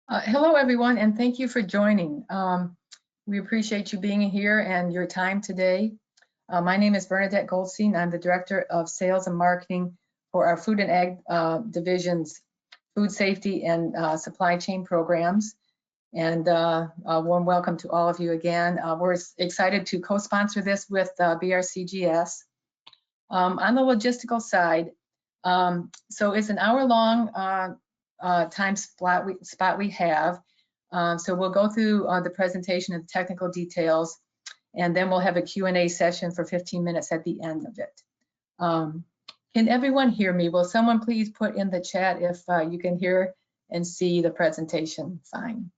Hello, everyone, and thank you for joining. We appreciate you being here and your time today. My name is Bernadette Goldstein. I'm the Director of Sales and Marketing for our Food and Ag Division's Food Safety and Supply Chain Programs. And a warm welcome to all of you again. We're excited to co-sponsor this with BRCGS. On the logistical side, so it's an hour-long time spot we have. So we'll go through the presentation of the technical details, and then we'll have a Q&A session for 15 minutes at the end of it. Can everyone hear me? Will someone please put in the chat if you can hear and see the presentation fine?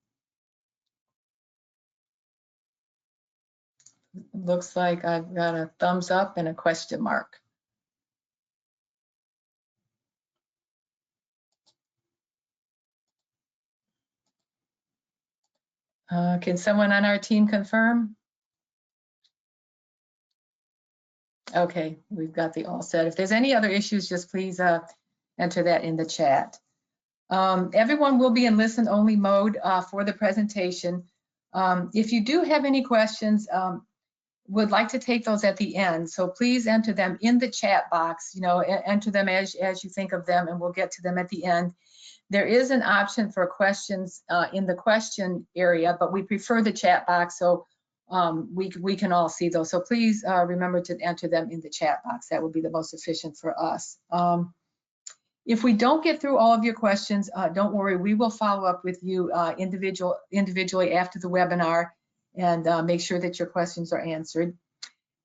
Looks like I've got a thumbs up and a question mark. Can someone on our team confirm? Okay, we've got the all set. If there's any other issues, just please enter that in the chat. Everyone will be in listen-only mode for the presentation. If you do have any questions, would like to take those at the end. So please enter them in the chat box, enter them as you think of them, and we'll get to them at the end. There is an option for questions in the question area, but we prefer the chat box so we can all see those. So please remember to enter them in the chat box. That would be the most efficient for us. If we don't get through all of your questions, don't worry, we will follow up with you individually after the webinar and make sure that your questions are answered.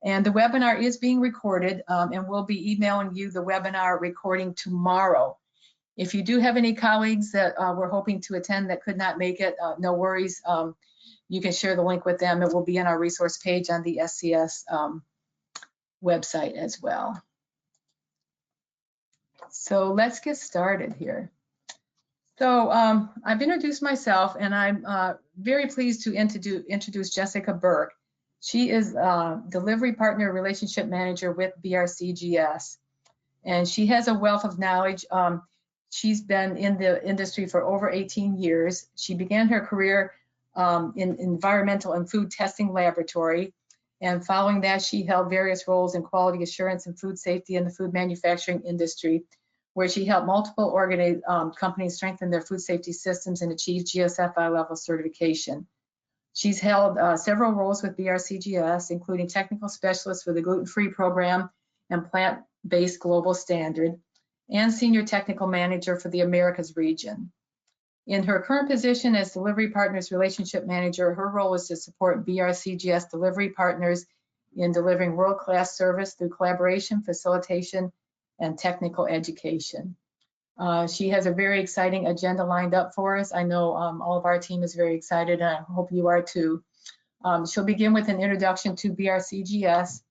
And the webinar is being recorded, and we'll be emailing you the webinar recording tomorrow. If you do have any colleagues that were hoping to attend that could not make it, no worries. You can share the link with them. It will be in our resource page on the SCS website as well. So let's get started here. So I've introduced myself, and I'm very pleased to introduce Jessica Burke. She is Delivery Partner Relationship Manager with BRCGS, and she has a wealth of knowledge. She's been in the industry for over 18 years. She began her career in environmental and food testing laboratory, and following that, she held various roles in quality assurance and food safety in the food manufacturing industry, where she helped multiple companies strengthen their food safety systems and achieve GFSI level certification. She's held several roles with BRCGS, including technical specialist for the gluten-free program and plant-based global standard, and senior technical manager for the Americas region. In her current position as Delivery Partners Relationship Manager, her role is to support BRCGS delivery partners in delivering world-class service through collaboration, facilitation, and technical education. She has a very exciting agenda lined up for us. I know all of our team is very excited, and I hope you are too. She'll begin with an introduction to BRCGS,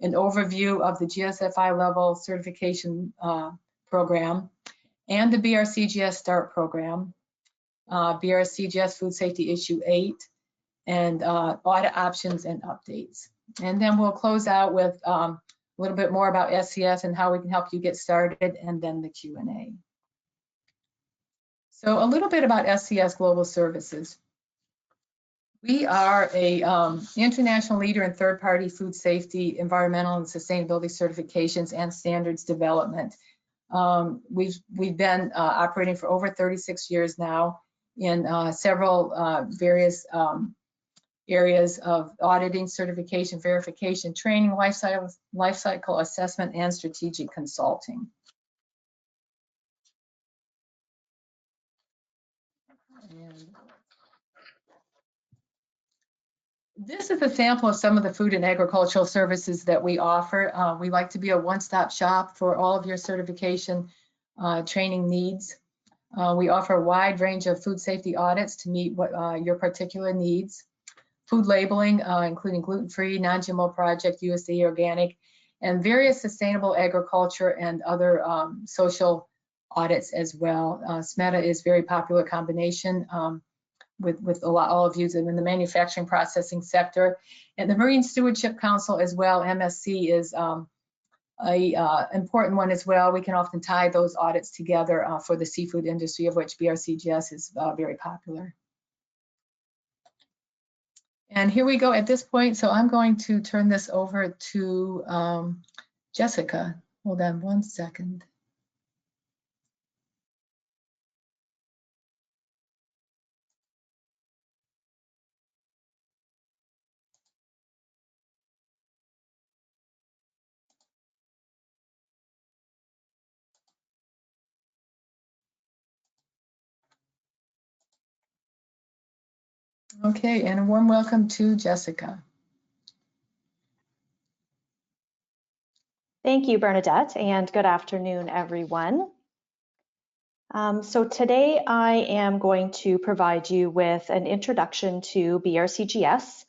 an overview of the GFSI level certification program, and the BRCGS START program, BRCGS Food Safety Issue 8, and audit options and updates. And then we'll close out with a little bit more about SCS and how we can help you get started, and then the Q&A. So a little bit about SCS Global Services. We are a international leader in third-party food safety, environmental and sustainability certifications and standards development. We've been operating for over 36 years now in several various areas of auditing, certification, verification, training, life cycle assessment, and strategic consulting. This is a sample of some of the food and agricultural services that we offer. We like to be a one-stop shop for all of your certification training needs. We offer a wide range of food safety audits to meet your particular needs. Food labeling, including gluten-free, non-GMO project, USDA organic, and various sustainable agriculture and other social audits as well. SMETA is a very popular combination with all of you in the manufacturing processing sector. And the Marine Stewardship Council as well, MSC, is important one as well. We can often tie those audits together for the seafood industry, of which BRCGS is very popular. And here we go at this point. So I'm going to turn this over to Jessica. Hold on one second. Okay, and a warm welcome to Jessica. Thank you, Bernadette, and good afternoon, everyone. So today I am going to provide you with an introduction to BRCGS,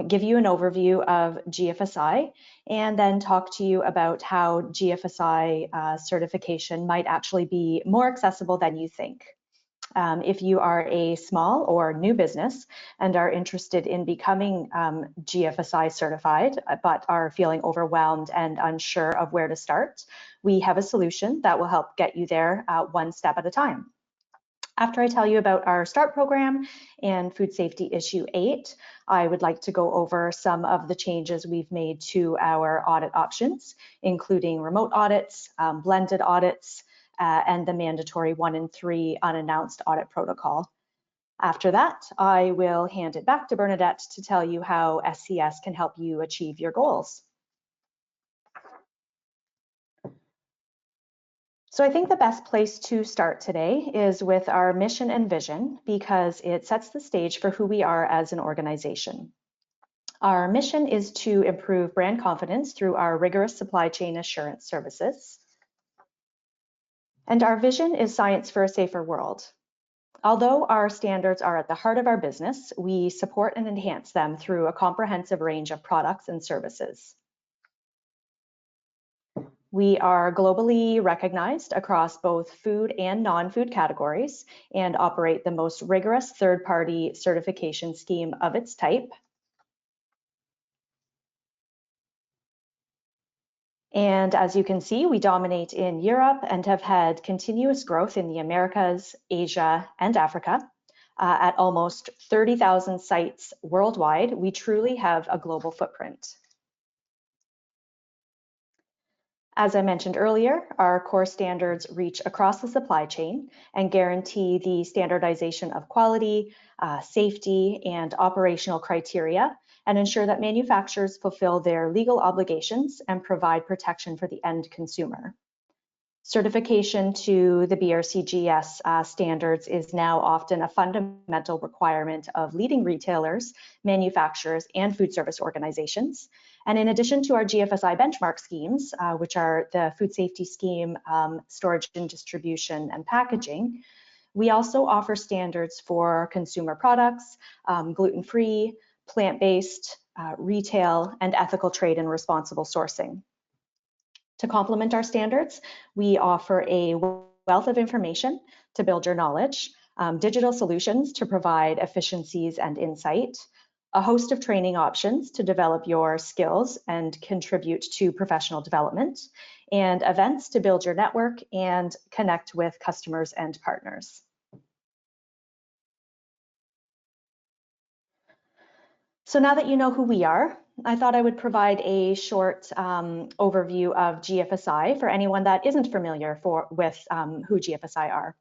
give you an overview of GFSI, and then talk to you about how GFSI certification might actually be more accessible than you think. If you are a small or new business and are interested in becoming GFSI certified, but are feeling overwhelmed and unsure of where to start, we have a solution that will help get you there one step at a time. After I tell you about our START program and Food Safety Issue 8, I would like to go over some of the changes we've made to our audit options, including remote audits, blended audits, and the mandatory 1 in 3 unannounced audit protocol. After that, I will hand it back to Bernadette to tell you how SCS can help you achieve your goals. So I think the best place to start today is with our mission and vision, because it sets the stage for who we are as an organization. Our mission is to improve brand confidence through our rigorous supply chain assurance services. And our vision is science for a safer world. Although our standards are at the heart of our business, we support and enhance them through a comprehensive range of products and services. We are globally recognized across both food and non-food categories and operate the most rigorous third-party certification scheme of its type. And as you can see, we dominate in Europe and have had continuous growth in the Americas, Asia, and Africa. At almost 30,000 sites worldwide, we truly have a global footprint. As I mentioned earlier, our core standards reach across the supply chain and guarantee the standardization of quality, safety, and operational criteria, and ensure that manufacturers fulfill their legal obligations and provide protection for the end consumer. Certification to the BRCGS standards is now often a fundamental requirement of leading retailers, manufacturers, and food service organizations. And in addition to our GFSI benchmark schemes, which are the food safety scheme, storage and distribution, and packaging, we also offer standards for consumer products, gluten-free, plant-based, retail, and ethical trade and responsible sourcing. To complement our standards, we offer a wealth of information to build your knowledge, digital solutions to provide efficiencies and insight, a host of training options to develop your skills and contribute to professional development, and events to build your network and connect with customers and partners. So now that you know who we are, I thought I would provide a short overview of GFSI for anyone that isn't familiar with who GFSI are.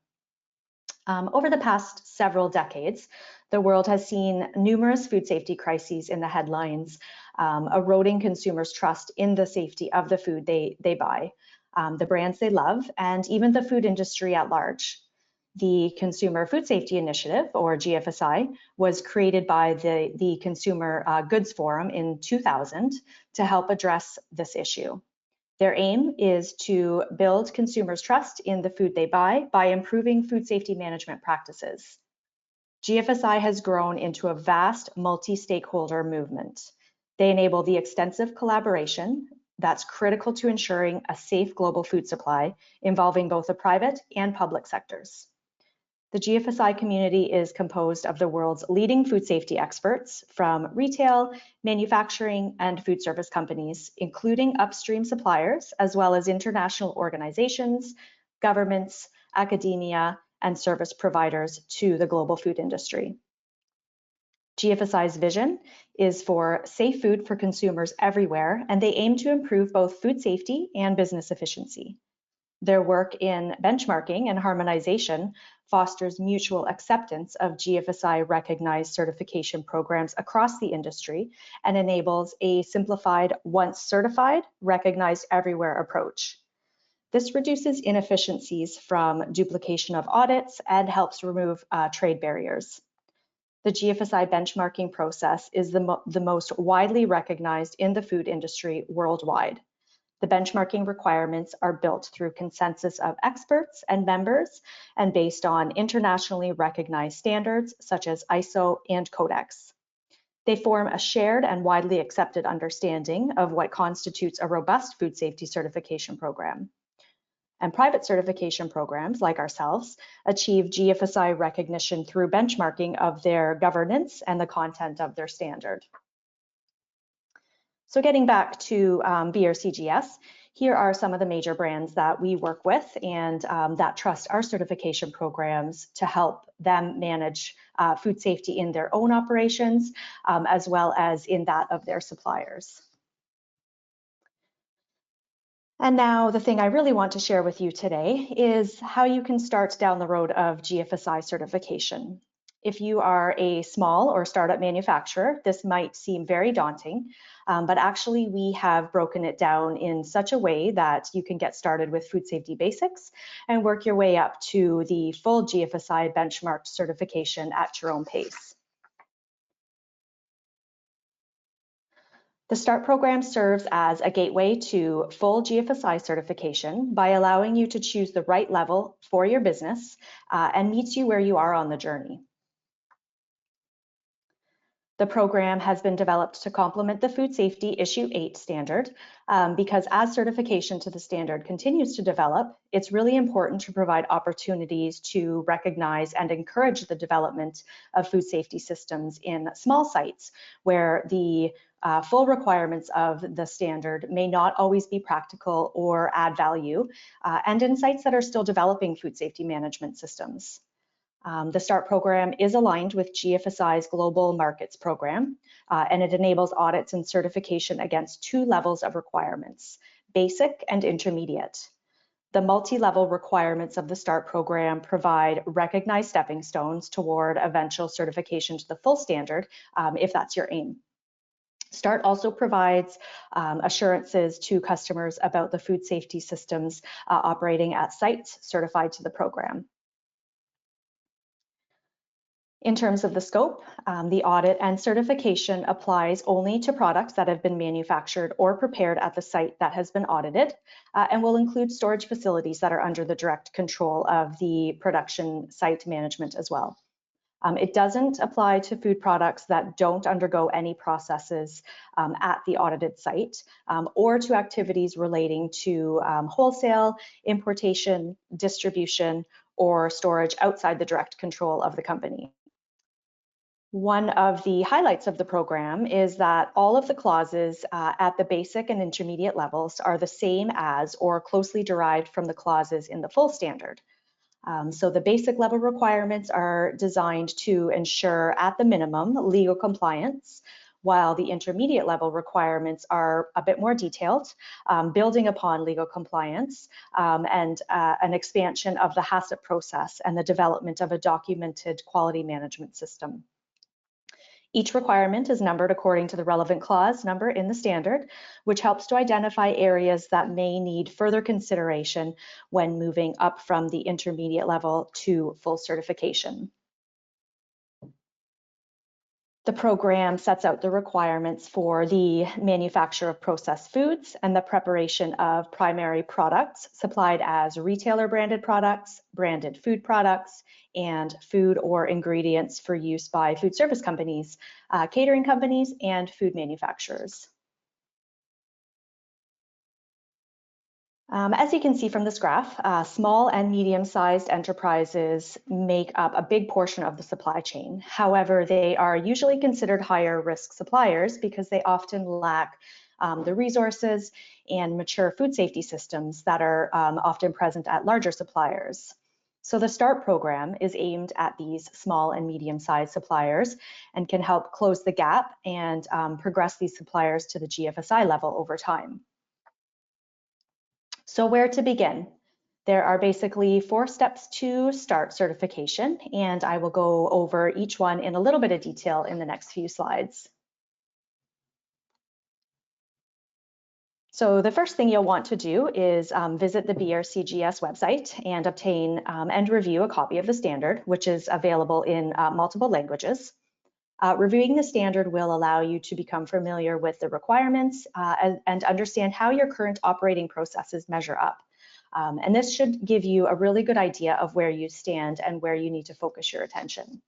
Over the past several decades, the world has seen numerous food safety crises in the headlines, eroding consumers' trust in the safety of the food they buy, the brands they love, and even the food industry at large. The Consumer Food Safety Initiative, or GFSI, was created by the Consumer Goods Forum in 2000 to help address this issue. Their aim is to build consumers' trust in the food they buy by improving food safety management practices. GFSI has grown into a vast multi-stakeholder movement. They enable the extensive collaboration that's critical to ensuring a safe global food supply involving both the private and public sectors. The GFSI community is composed of the world's leading food safety experts from retail, manufacturing, and food service companies, including upstream suppliers, as well as international organizations, governments, academia, and service providers to the global food industry. GFSI's vision is for safe food for consumers everywhere, and they aim to improve both food safety and business efficiency. Their work in benchmarking and harmonization fosters mutual acceptance of GFSI recognized certification programs across the industry and enables a simplified, once certified, recognized everywhere approach. This reduces inefficiencies from duplication of audits and helps remove trade barriers. The GFSI benchmarking process is the most widely recognized in the food industry worldwide. The benchmarking requirements are built through consensus of experts and members and based on internationally recognized standards such as ISO and Codex. They form a shared and widely accepted understanding of what constitutes a robust food safety certification program. And private certification programs like ourselves achieve GFSI recognition through benchmarking of their governance and the content of their standard. So getting back to BRCGS, here are some of the major brands that we work with and that trust our certification programs to help them manage food safety in their own operations, as well as in that of their suppliers. And now the thing I really want to share with you today is how you can start down the road of GFSI certification. If you are a small or startup manufacturer, this might seem very daunting, but actually we have broken it down in such a way that you can get started with food safety basics and work your way up to the full GFSI benchmarked certification at your own pace. The START program serves as a gateway to full GFSI certification by allowing you to choose the right level for your business and meets you where you are on the journey. The program has been developed to complement the Food Safety Issue 8 standard because as certification to the standard continues to develop, it's really important to provide opportunities to recognize and encourage the development of food safety systems in small sites where the full requirements of the standard may not always be practical or add value, and in sites that are still developing food safety management systems. The START program is aligned with GFSI's Global Markets program, and it enables audits and certification against 2 levels of requirements, basic and intermediate. The multi-level requirements of the START program provide recognized stepping stones toward eventual certification to the full standard, if that's your aim. START also provides assurances to customers about the food safety systems operating at sites certified to the program. In terms of the scope, the audit and certification applies only to products that have been manufactured or prepared at the site that has been audited, and will include storage facilities that are under the direct control of the production site management as well. It doesn't apply to food products that don't undergo any processes at the audited site or to activities relating to wholesale, importation, distribution, or storage outside the direct control of the company. One of the highlights of the program is that all of the clauses at the basic and intermediate levels are the same as or closely derived from the clauses in the full standard. So the basic level requirements are designed to ensure at the minimum legal compliance, while the intermediate level requirements are a bit more detailed, building upon legal compliance and an expansion of the HACCP process and the development of a documented quality management system. Each requirement is numbered according to the relevant clause number in the standard, which helps to identify areas that may need further consideration when moving up from the intermediate level to full certification. The program sets out the requirements for the manufacture of processed foods and the preparation of primary products supplied as retailer branded products, branded food products, and food or ingredients for use by food service companies, catering companies, and food manufacturers. As you can see from this graph, small and medium-sized enterprises make up a big portion of the supply chain. However, they are usually considered higher risk suppliers because they often lack the resources and mature food safety systems that are often present at larger suppliers. So the START program is aimed at these small and medium-sized suppliers and can help close the gap and progress these suppliers to the GFSI level over time. So where to begin? There are basically 4 steps to START certification, and I will go over each one in a little bit of detail in the next few slides. So the first thing you'll want to do is visit the BRCGS website and obtain and review a copy of the standard, which is available in multiple languages. Reviewing the standard will allow you to become familiar with the requirements and understand how your current operating processes measure up. And this should give you a really good idea of where you stand and where you need to focus your attention.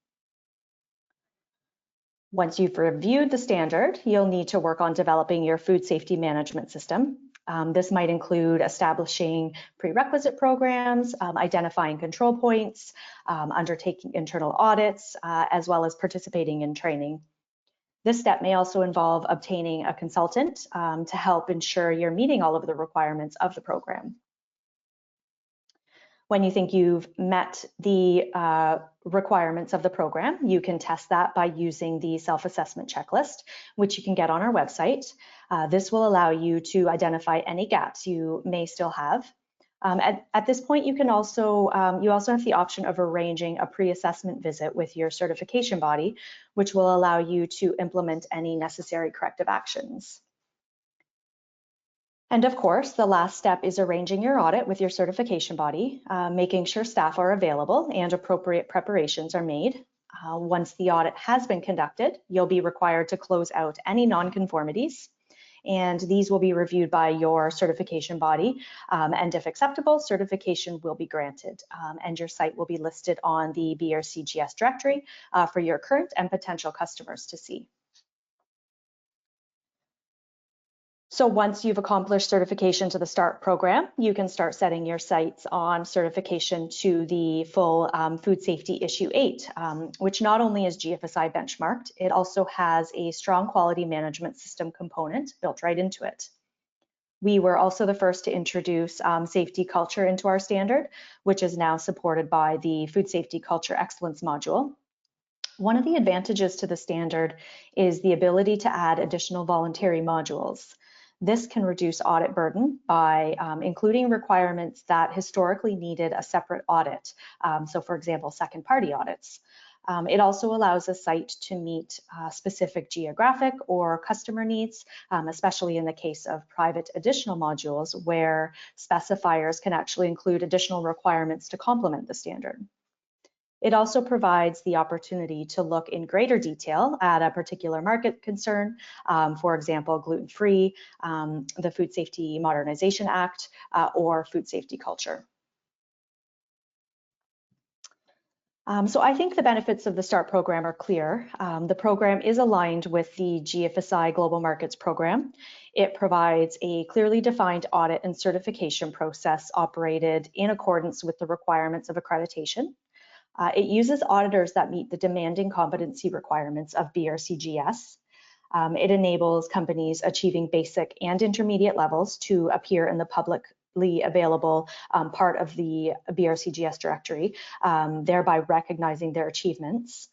Once you've reviewed the standard, you'll need to work on developing your food safety management system. This might include establishing prerequisite programs, identifying control points, undertaking internal audits, as well as participating in training. This step may also involve obtaining a consultant to help ensure you're meeting all of the requirements of the program. When you think you've met the requirements of the program, you can test that by using the self-assessment checklist, which you can get on our website. This will allow you to identify any gaps you may still have. At this point, you also have the option of arranging a pre-assessment visit with your certification body, which will allow you to implement any necessary corrective actions. And of course, the last step is arranging your audit with your certification body, making sure staff are available and appropriate preparations are made. Once the audit has been conducted, you'll be required to close out any nonconformities, and these will be reviewed by your certification body. And if acceptable, certification will be granted, and your site will be listed on the BRCGS directory for your current and potential customers to see. So once you've accomplished certification to the START program, you can start setting your sights on certification to the full Food Safety Issue 8, which not only is GFSI benchmarked, it also has a strong quality management system component built right into it. We were also the first to introduce safety culture into our standard, which is now supported by the Food Safety Culture Excellence module. One of the advantages to the standard is the ability to add additional voluntary modules. This can reduce audit burden by including requirements that historically needed a separate audit. So for example, second-party audits. It also allows a site to meet specific geographic or customer needs, especially in the case of private additional modules where specifiers can actually include additional requirements to complement the standard. It also provides the opportunity to look in greater detail at a particular market concern, for example, gluten-free, the Food Safety Modernization Act, or food safety culture. So I think the benefits of the START program are clear. The program is aligned with the GFSI Global Markets program. It provides a clearly defined audit and certification process operated in accordance with the requirements of accreditation. It uses auditors that meet the demanding competency requirements of BRCGS. It enables companies achieving basic and intermediate levels to appear in the publicly available part of the BRCGS directory, thereby recognizing their achievements.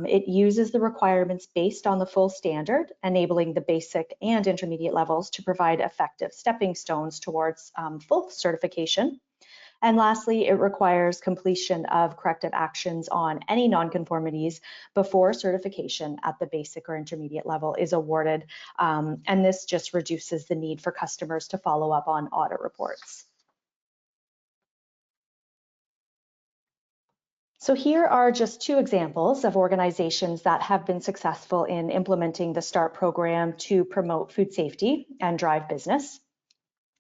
It uses the requirements based on the full standard, enabling the basic and intermediate levels to provide effective stepping stones towards full certification. And lastly, it requires completion of corrective actions on any nonconformities before certification at the basic or intermediate level is awarded. And this just reduces the need for customers to follow up on audit reports. So here are just 2 examples of organizations that have been successful in implementing the START program to promote food safety and drive business.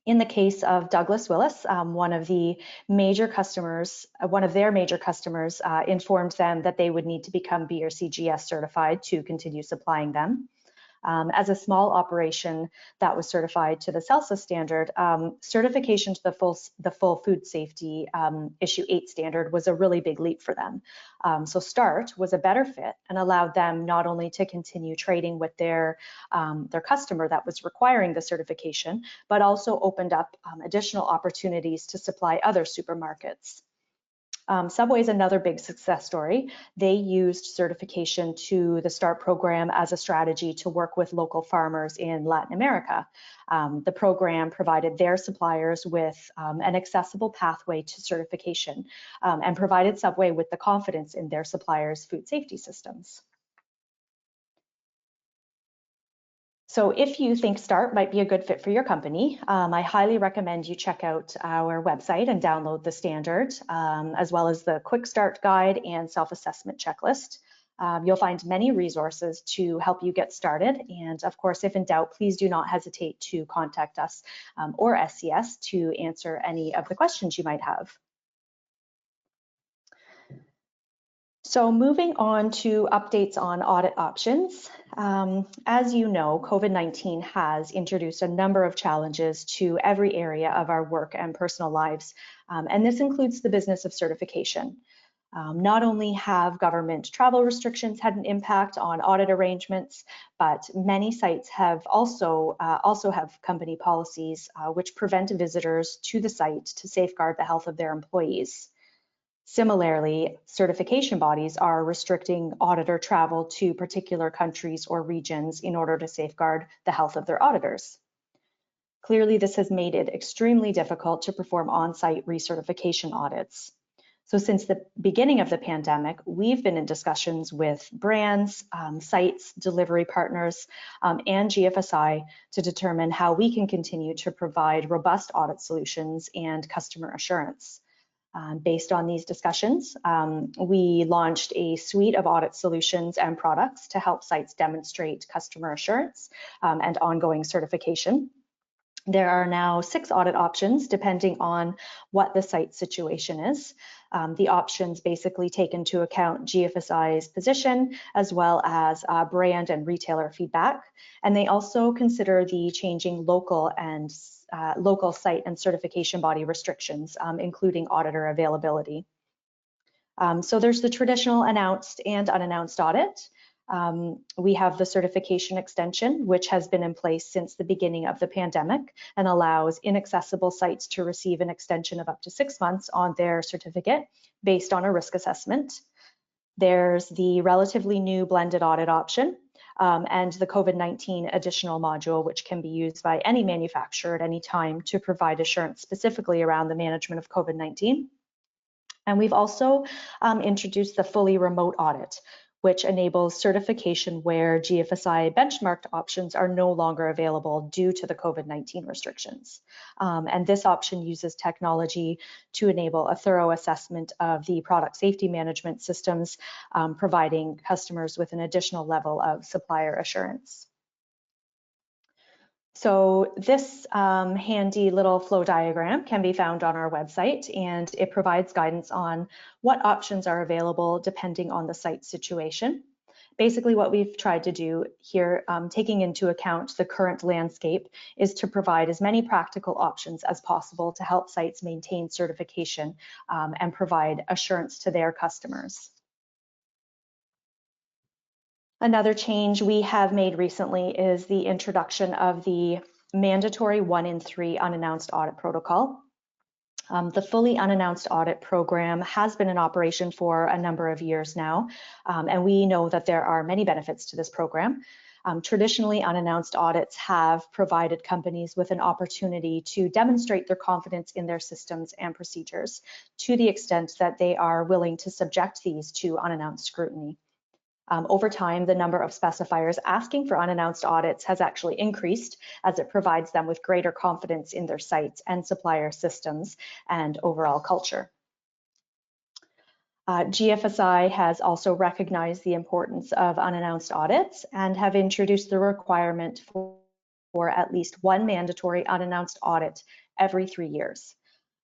In the case of Douglas Willis, one of their major customers informed them that they would need to become BRCGS certified to continue supplying them. As a small operation that was certified to the CELSA standard, certification to the full food safety issue 8 standard was a really big leap for them. So START was a better fit and allowed them not only to continue trading with their customer that was requiring the certification, but also opened up additional opportunities to supply other supermarkets. Subway is another big success story. They used certification to the START program as a strategy to work with local farmers in Latin America. The program provided their suppliers with an accessible pathway to certification and provided Subway with the confidence in their suppliers' food safety systems. So if you think START might be a good fit for your company, I highly recommend you check out our website and download the standard, as well as the Quick Start Guide and self-assessment checklist. You'll find many resources to help you get started. And of course, if in doubt, please do not hesitate to contact us or SCS to answer any of the questions you might have. So moving on to updates on audit options. As you know, COVID-19 has introduced a number of challenges to every area of our work and personal lives, and this includes the business of certification. Not only have government travel restrictions had an impact on audit arrangements, but many sites have also have company policies which prevent visitors to the site to safeguard the health of their employees. Similarly, certification bodies are restricting auditor travel to particular countries or regions in order to safeguard the health of their auditors. Clearly, this has made it extremely difficult to perform on-site recertification audits. So since the beginning of the pandemic, we've been in discussions with brands, sites, delivery partners, and GFSI to determine how we can continue to provide robust audit solutions and customer assurance. Based on these discussions, we launched a suite of audit solutions and products to help sites demonstrate customer assurance and ongoing certification. There are now 6 audit options depending on what the site situation is. The options basically take into account GFSI's position as well as brand and retailer feedback, and they also consider the changing local site and certification body restrictions, including auditor availability. So there's the traditional announced and unannounced audit. We have the certification extension, which has been in place since the beginning of the pandemic and allows inaccessible sites to receive an extension of up to 6 months on their certificate based on a risk assessment. There's the relatively new blended audit option, and the COVID-19 additional module, which can be used by any manufacturer at any time to provide assurance specifically around the management of COVID-19. And we've also introduced the fully remote audit, which enables certification where GFSI benchmarked options are no longer available due to the COVID-19 restrictions. And this option uses technology to enable a thorough assessment of the product safety management systems, providing customers with an additional level of supplier assurance. So this handy little flow diagram can be found on our website, and it provides guidance on what options are available depending on the site situation. Basically, what we've tried to do here, taking into account the current landscape, is to provide as many practical options as possible to help sites maintain certification and provide assurance to their customers. Another change we have made recently is the introduction of the mandatory 1 in 3 unannounced audit protocol. The fully unannounced audit program has been in operation for a number of years now, and we know that there are many benefits to this program. Traditionally, unannounced audits have provided companies with an opportunity to demonstrate their confidence in their systems and procedures to the extent that they are willing to subject these to unannounced scrutiny. Over time, the number of specifiers asking for unannounced audits has actually increased as it provides them with greater confidence in their sites and supplier systems and overall culture. GFSI has also recognized the importance of unannounced audits and have introduced the requirement for at least 1 mandatory unannounced audit every 3 years.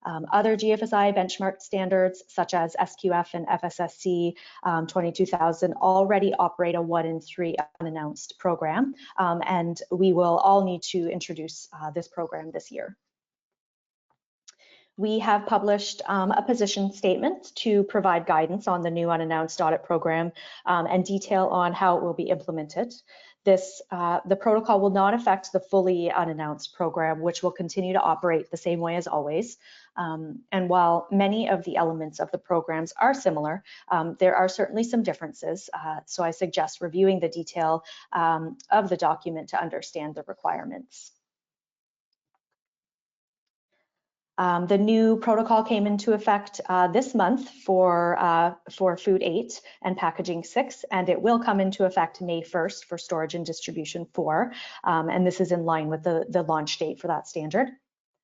Other GFSI benchmark standards such as SQF and FSSC 22000 already operate a 1 in 3 unannounced program, and we will all need to introduce this program this year. We have published a position statement to provide guidance on the new unannounced audit program and detail on how it will be implemented. The protocol will not affect the fully unannounced program, which will continue to operate the same way as always. And while many of the elements of the programs are similar, there are certainly some differences. So I suggest reviewing the detail of the document to understand the requirements. The new protocol came into effect this month for Food 8 and Packaging 6, and it will come into effect May 1st for Storage and Distribution 4, and this is in line with the launch date for that standard.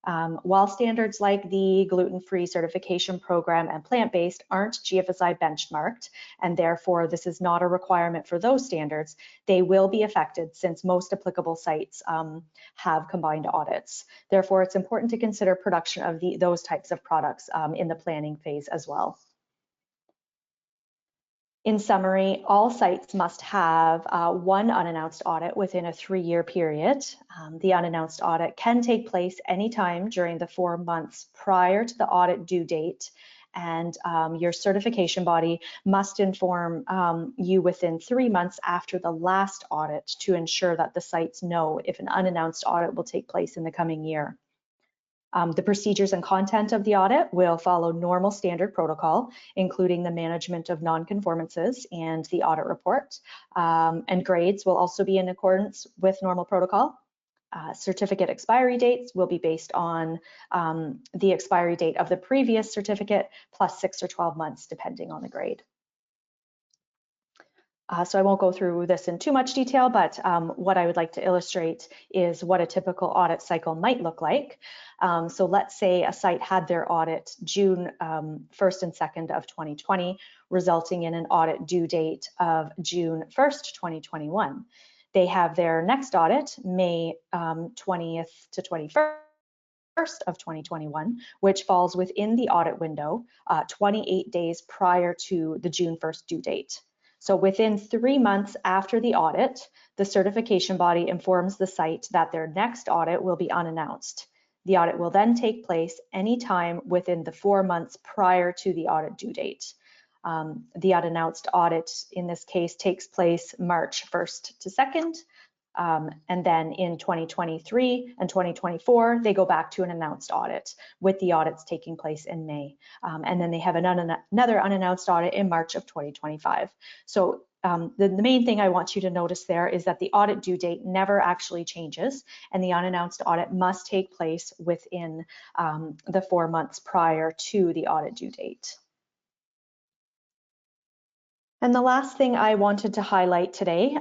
While standards like the gluten-free certification program and plant-based aren't GFSI benchmarked, and therefore this is not a requirement for those standards, they will be affected since most applicable sites have combined audits. Therefore, it's important to consider production of those types of products in the planning phase as well. In summary, all sites must have one unannounced audit within a 3-year period. The unannounced audit can take place anytime during the 4 months prior to the audit due date, and your certification body must inform you within 3 months after the last audit to ensure that the sites know if an unannounced audit will take place in the coming year. The procedures and content of the audit will follow normal standard protocol, including the management of nonconformances and the audit report, and grades will also be in accordance with normal protocol. Certificate expiry dates will be based on the expiry date of the previous certificate plus 6 or 12 months, depending on the grade. So I won't go through this in too much detail, but what I would like to illustrate is what a typical audit cycle might look like. So let's say a site had their audit June 1st and 2nd of 2020, resulting in an audit due date of June 1st, 2021. They have their next audit May 20th to 21st of 2021, which falls within the audit window 28 days prior to the June 1st due date. So within 3 months after the audit, the certification body informs the site that their next audit will be unannounced. The audit will then take place anytime within the 4 months prior to the audit due date. The unannounced audit in this case takes place March 1st to 2nd, and then in 2023 and 2024, they go back to an announced audit, with the audits taking place in May. And then they have another unannounced audit in March of 2025. So the main thing I want you to notice there is that the audit due date never actually changes, and the unannounced audit must take place within the 4 months prior to the audit due date. And the last thing I wanted to highlight today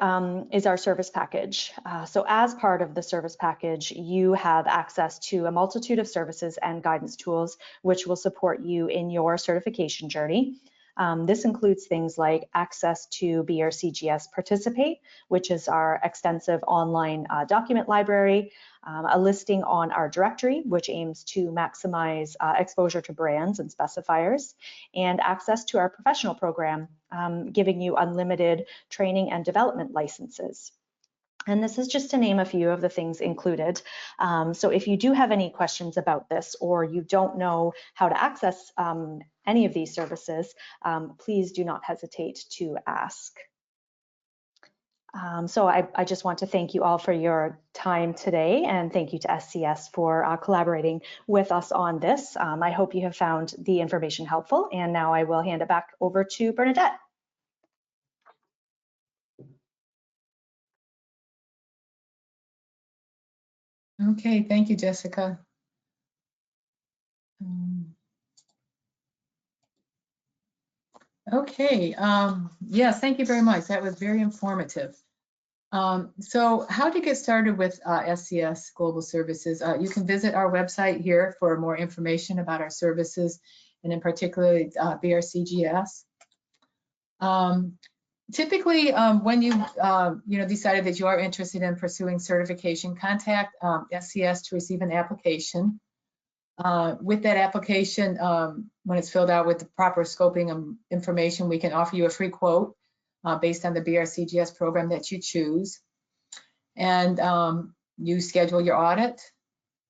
is our service package. So as part of the service package, you have access to a multitude of services and guidance tools which will support you in your certification journey. This includes things like access to BRCGS Participate, which is our extensive online document library, a listing on our directory, which aims to maximize exposure to brands and specifiers, and access to our professional program, giving you unlimited training and development licenses. And this is just to name a few of the things included. So if you do have any questions about this, or you don't know how to access any of these services, please do not hesitate to ask. So I just want to thank you all for your time today, and thank you to SCS for collaborating with us on this. I hope you have found the information helpful, and now I will hand it back over to Bernadette. Okay, thank you, Jessica. Okay, yes, thank you very much. That was very informative. So how to get started with SCS Global Services? You can visit our website here for more information about our services, and in particular BRCGS. Typically, when you decided that you are interested in pursuing certification, contact SCS to receive an application. With that application, when it's filled out with the proper scoping information, we can offer you a free quote based on the BRCGS program that you choose. And you schedule your audit.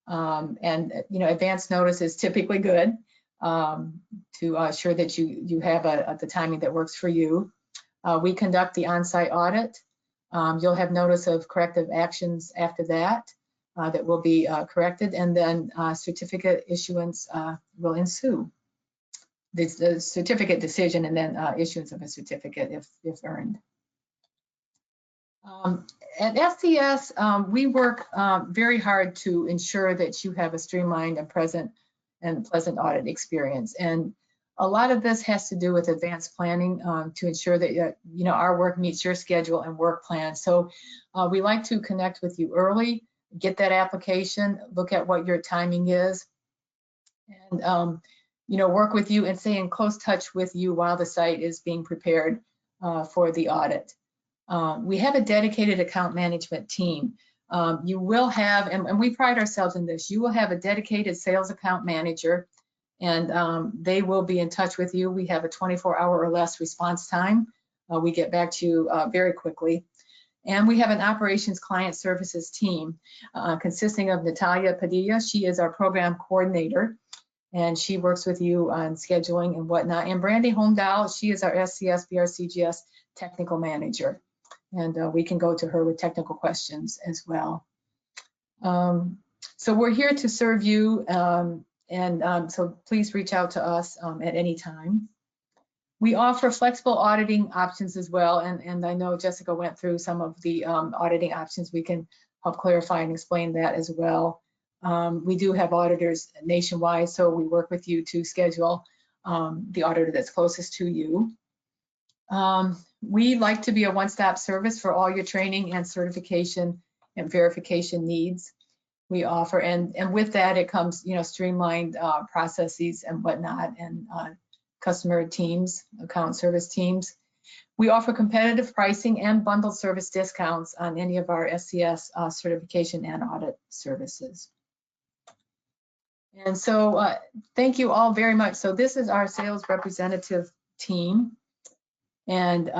And advance notice is typically good to assure that you have the timing that works for you. We conduct the on-site audit. You'll have notice of corrective actions after that that will be corrected, and then certificate issuance will ensue. The certificate decision and then issuance of a certificate if earned. At SCS, we work very hard to ensure that you have a streamlined and pleasant audit experience. And a lot of this has to do with advanced planning to ensure that our work meets your schedule and work plan. So we like to connect with you early, get that application, look at what your timing is, and work with you and stay in close touch with you while the site is being prepared for the audit. We have a dedicated account management team. You will have, and we pride ourselves in this, you will have a dedicated sales account manager, and they will be in touch with you. We have a 24-hour or less response time. We get back to you very quickly. And we have an operations client services team consisting of Natalia Padilla. She is our program coordinator, and she works with you on scheduling and whatnot. And Brandy Holmdahl, she is our SCS BRCGS technical manager. And we can go to her with technical questions as well. So we're here to serve you, so please reach out to us at any time. We offer flexible auditing options as well, and I know Jessica went through some of the auditing options. We can help clarify and explain that as well. We do have auditors nationwide, so we work with you to schedule the auditor that's closest to you. We like to be a one-stop service for all your training and certification and verification needs we offer. And with that, it comes, streamlined processes and whatnot, and customer teams, account service teams. We offer competitive pricing and bundled service discounts on any of our SCS certification and audit services. And so thank you all very much. So this is our sales representative team. And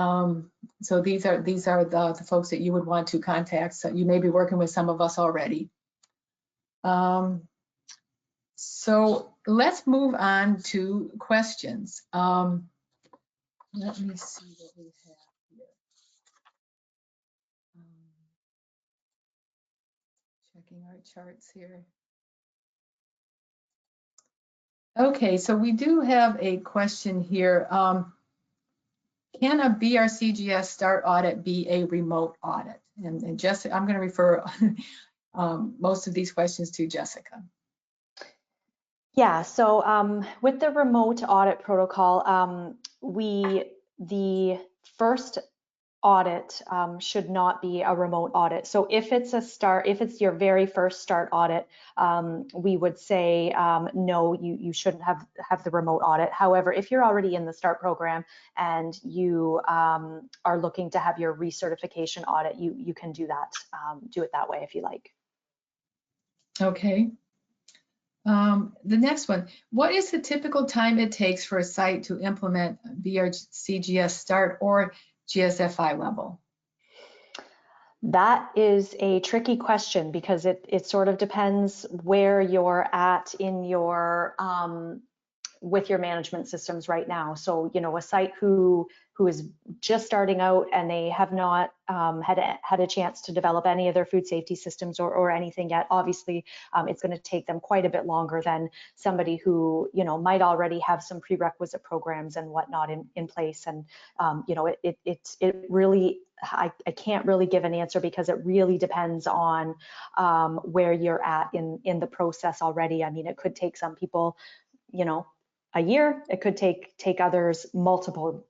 so these are the folks that you would want to contact. So you may be working with some of us already. So let's move on to questions. Let me see what we have here. Checking our charts here. Okay, so we do have a question here. Can a BRCGS START audit be a remote audit? And Jessica, I'm going to refer most of these questions to Jessica. Yeah, so with the remote audit protocol, the first audit should not be a remote audit. So if it's your very first START audit, we would say no, you shouldn't have the remote audit. However, if you're already in the START program and you are looking to have your recertification audit, you can do that, do it that way if you like. Okay. The next one, what is the typical time it takes for a site to implement BRCGS START or GFSI level? That is a tricky question because it sort of depends where you're at in your with your management systems right now. So, a site who is just starting out and they have not had a chance to develop any of their food safety systems or anything yet, obviously it's going to take them quite a bit longer than somebody who, might already have some prerequisite programs and whatnot in place. And, it really, I can't really give an answer because it really depends on where you're at in the process already. I mean, it could take some people, a year. It could take others multiple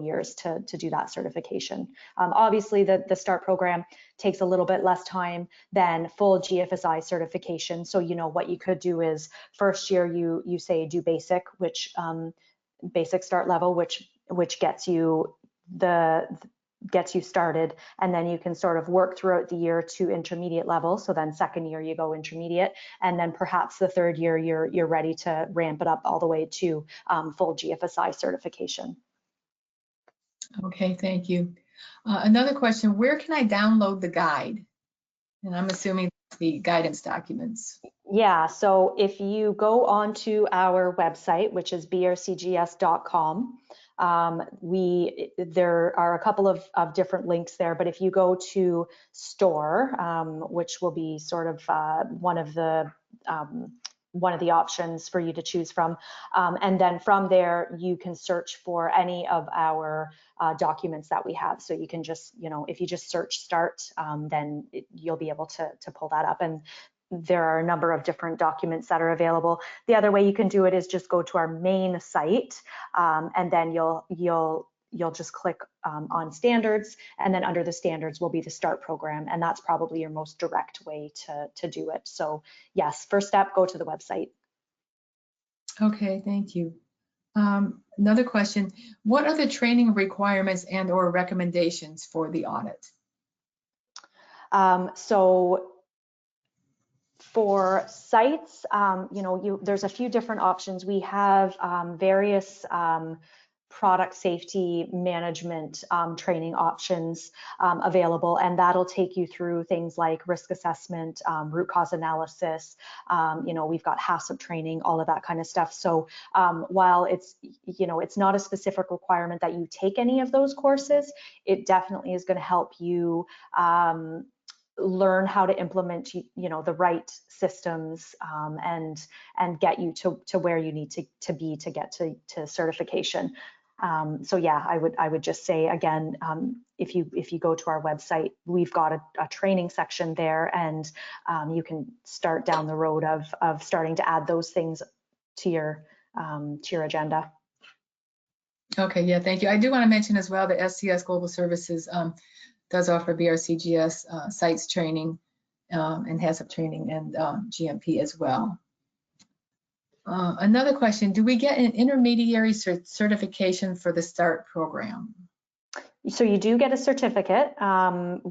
years to do that certification. Obviously, the START program takes a little bit less time than full GFSI certification. So what you could do is first year you say do basic, which basic START level, which gets you gets you started, and then you can sort of work throughout the year to intermediate level. So then second year you go intermediate, and then perhaps the third year you're ready to ramp it up all the way to full GFSI certification. Okay, thank you. Another question, where can I download the guide? And I'm assuming the guidance documents. Yeah, so if you go onto our website, which is brcgs.com, there are a couple of different links there, but if you go to store, which will be sort of one of the options for you to choose from, and then from there you can search for any of our documents that we have. So you can just, if you just search START, then you'll be able to pull that up. And there are a number of different documents that are available. The other way you can do it is just go to our main site, and then you'll just click on standards, and then under the standards will be the START program, and that's probably your most direct way to do it. So yes, first step, go to the website. Okay, thank you. Another question, what are the training requirements and or recommendations for the audit? So for sites, there's a few different options. We have various product safety management training options available, and that'll take you through things like risk assessment, root cause analysis. We've got HACCP training, all of that kind of stuff. So while it's not a specific requirement that you take any of those courses, it definitely is going to help you learn how to implement the right systems, and get you to where you need to be to get to certification. So yeah, I would just say again, if you go to our website, we've got a training section there, and you can start down the road of starting to add those things to your agenda. Okay, yeah, thank you. I do want to mention as well that SCS Global Services does offer BRCGS sites training and HACCP training and GMP as well. Another question, do we get an intermediary certification for the START program? So you do get a certificate. Again,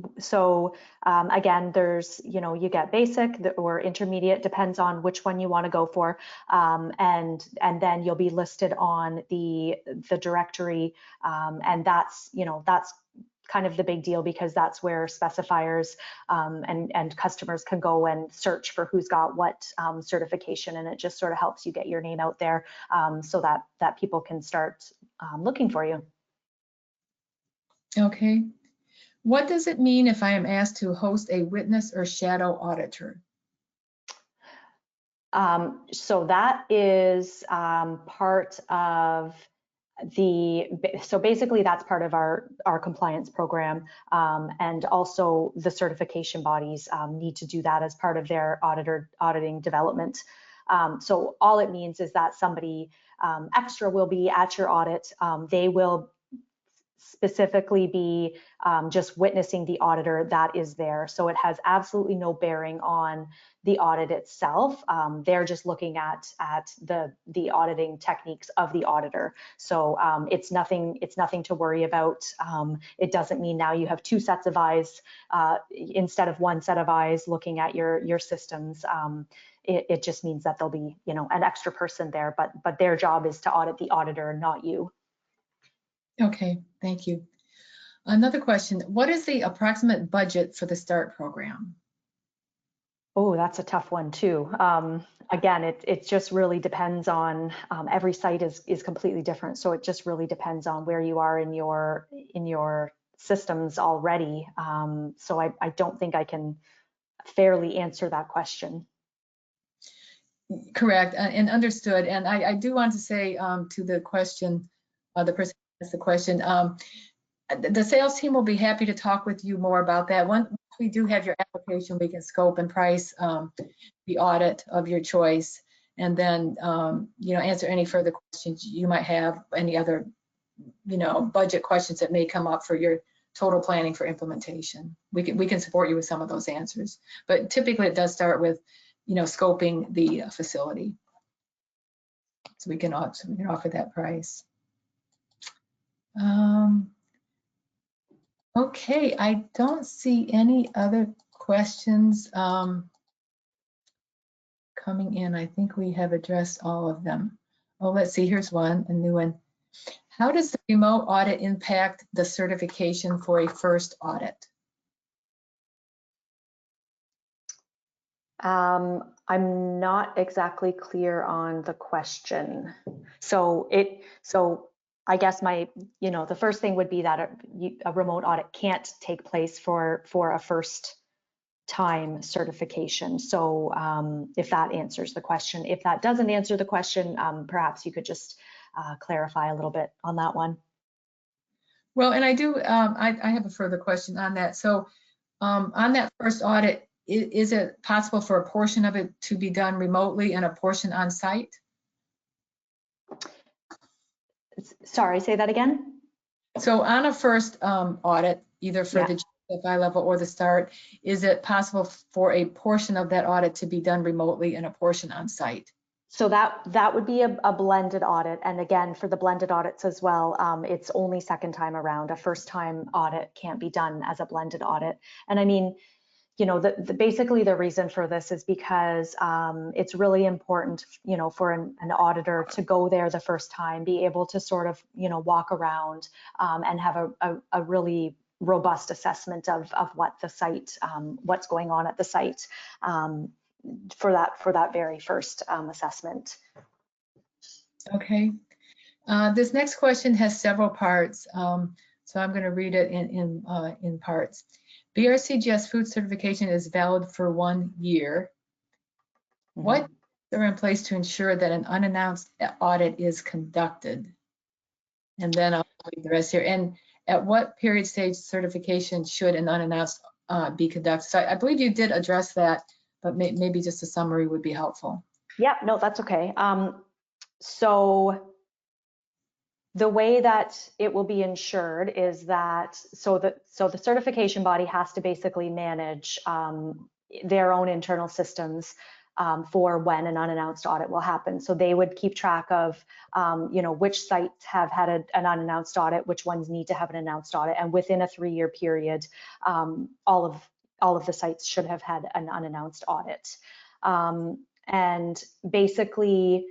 there's, you get basic or intermediate, depends on which one you want to go for. And then you'll be listed on the directory. And that's kind of the big deal, because that's where specifiers and customers can go and search for who's got what certification, and it just sort of helps you get your name out there, so that people can start looking for you. Okay. What does it mean if I am asked to host a witness or shadow auditor? So that is part of so basically that's part of our compliance program, and also the certification bodies need to do that as part of their auditing development. So all it means is that somebody extra will be at your audit. They will specifically be just witnessing the auditor that is there. So it has absolutely no bearing on the audit itself. They're just looking at the auditing techniques of the auditor. So it's nothing to worry about. It doesn't mean now you have two sets of eyes instead of one set of eyes looking at your systems. It just means that there'll be an extra person there, but their job is to audit the auditor, not you. Okay, thank you. Another question, what is the approximate budget for the START program? Oh, that's a tough one too. Again, it just really depends on, every site is completely different. So it just really depends on where you are in your systems already. So I don't think I can fairly answer that question. Correct, and understood. And I do want to say to the question, the person who asked the question, the sales team will be happy to talk with you more about that. Once we do have your application, we can scope and price the audit of your choice, and then answer any further questions you might have, any other budget questions that may come up for your total planning for implementation. We can support you with some of those answers, but typically it does start with scoping the facility, so we can offer that price. Okay, I don't see any other questions coming in. I think we have addressed all of them. Oh, let's see, here's one, a new one. How does the remote audit impact the certification for a first audit? I'm not exactly clear on the question. So I guess the first thing would be that a remote audit can't take place for a first time certification. So if that answers the question. If that doesn't answer the question, perhaps you could just clarify a little bit on that one. Well, and I do, I have a further question on that. So on that first audit, is it possible for a portion of it to be done remotely and a portion on site? Sorry, say that again? So on a first audit, either for the GFSI level or the START, is it possible for a portion of that audit to be done remotely and a portion on site? So that would be a blended audit. And again, for the blended audits as well, it's only second time around. A first time audit can't be done as a blended audit. And I mean, basically the reason for this is because it's really important, for an auditor to go there the first time, be able to sort of, walk around and have a really robust assessment of what the site, what's going on at the site for that very first assessment. Okay. This next question has several parts, so I'm going to read it in parts. BRCGS food certification is valid for 1 year. Mm-hmm. What are in place to ensure that an unannounced audit is conducted? And then I'll read the rest here. And at what period stage certification should an unannounced be conducted? So I believe you did address that, but maybe just a summary would be helpful. Yeah, no, that's okay. So the way that it will be ensured is that, so the certification body has to basically manage their own internal systems for when an unannounced audit will happen. So they would keep track of, which sites have had an unannounced audit, which ones need to have an announced audit, and within a 3-year period, all of the sites should have had an unannounced audit. And basically,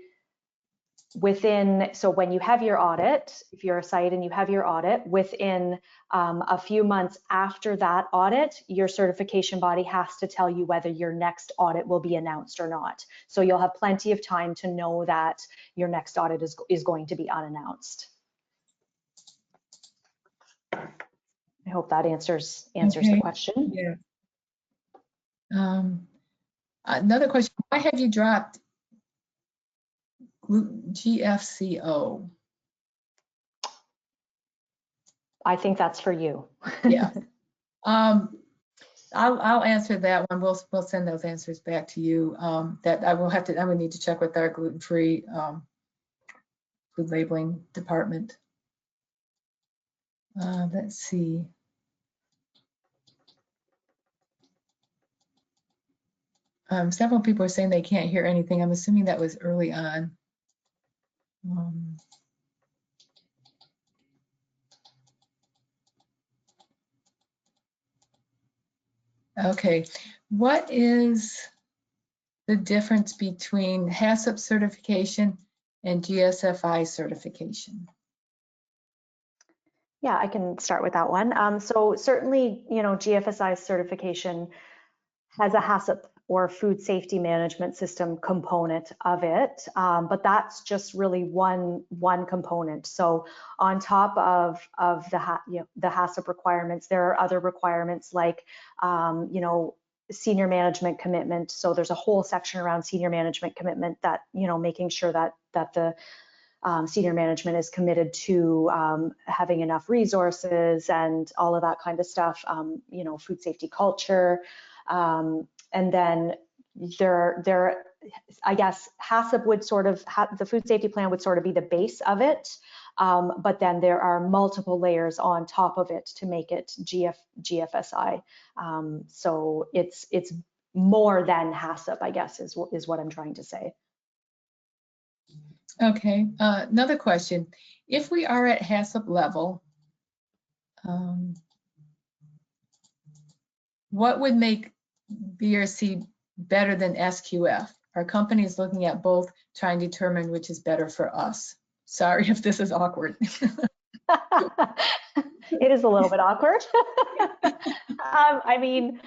so when you have your audit, if you're a site and you have your audit, within a few months after that audit, your certification body has to tell you whether your next audit will be announced or not. So you'll have plenty of time to know that your next audit is going to be unannounced. I hope that answers Okay. the question. Yeah. Another question, why have you dropped GFCO? I think that's for you. Yeah. I'll answer that one. We'll send those answers back to you. That I would need to check with our gluten-free food labeling department. Let's see. Several people are saying they can't hear anything. I'm assuming that was early on. Okay, what is the difference between HACCP certification and GFSI certification? Yeah, I can start with that one. So certainly, GFSI certification has a HACCP or food safety management system component of it, but that's just really one component. So on top of the HACCP requirements, there are other requirements like senior management commitment. So there's a whole section around senior management commitment that making sure that the senior management is committed to having enough resources and all of that kind of stuff. Food safety culture. And then I guess HACCP would sort of, the food safety plan would sort of be the base of it, but then there are multiple layers on top of it to make it GFSI. So it's more than HACCP, I guess, is what I'm trying to say. Okay, another question. If we are at HACCP level, what would make BRC better than SQF? Our company is looking at both, trying to determine which is better for us. Sorry if this is awkward. It is a little bit awkward. I mean,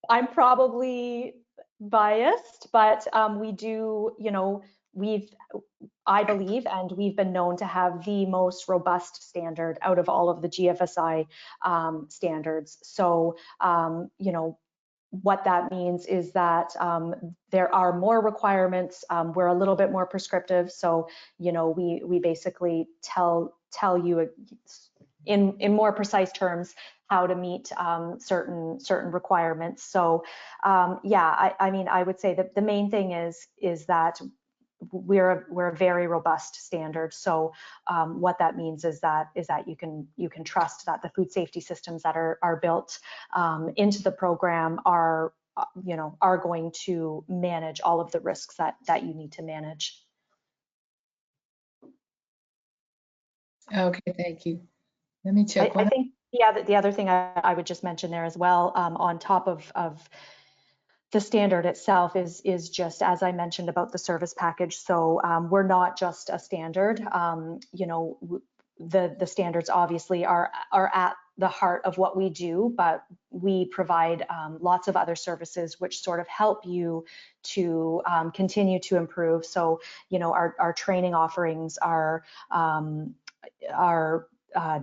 I'm probably biased, but we do, you know, I believe, and we've been known to have the most robust standard out of all of the GFSI standards. So, you know, what that means is that there are more requirements. We're a little bit more prescriptive. So, you know, we basically tell you in more precise terms how to meet certain requirements. So yeah, I mean, I would say that the main thing is that we're a very robust standard. So what that means is that you can trust that the food safety systems that are built into the program are going to manage all of the risks that you need to manage. Okay, thank you. Let me check. I think the other thing I would just mention there as well, on top of the standard itself, is just, as I mentioned, about the service package. So we're not just a standard. You know, the standards obviously are at the heart of what we do, but we provide lots of other services which sort of help you to continue to improve. So, you know, our training offerings are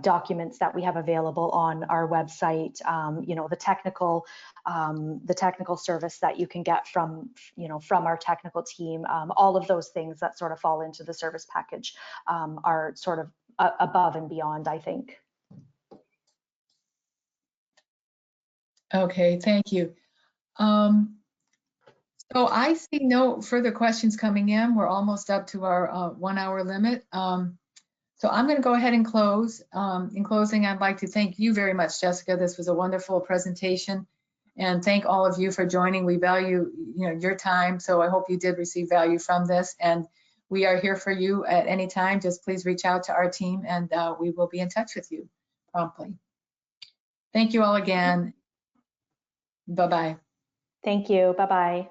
documents that we have available on our website, you know, the technical service that you can get from our technical team, all of those things that sort of fall into the service package are sort of above and beyond, I think. Okay, thank you. So I see no further questions coming in. We're almost up to our 1 hour limit. So I'm going to go ahead and close. In closing, I'd like to thank you very much, Jessica. This was a wonderful presentation, and thank all of you for joining. We value, you know, your time, so I hope you did receive value from this. And we are here for you at any time. Just please reach out to our team, and we will be in touch with you promptly. Thank you all again. Bye-bye. Thank you. Bye-bye.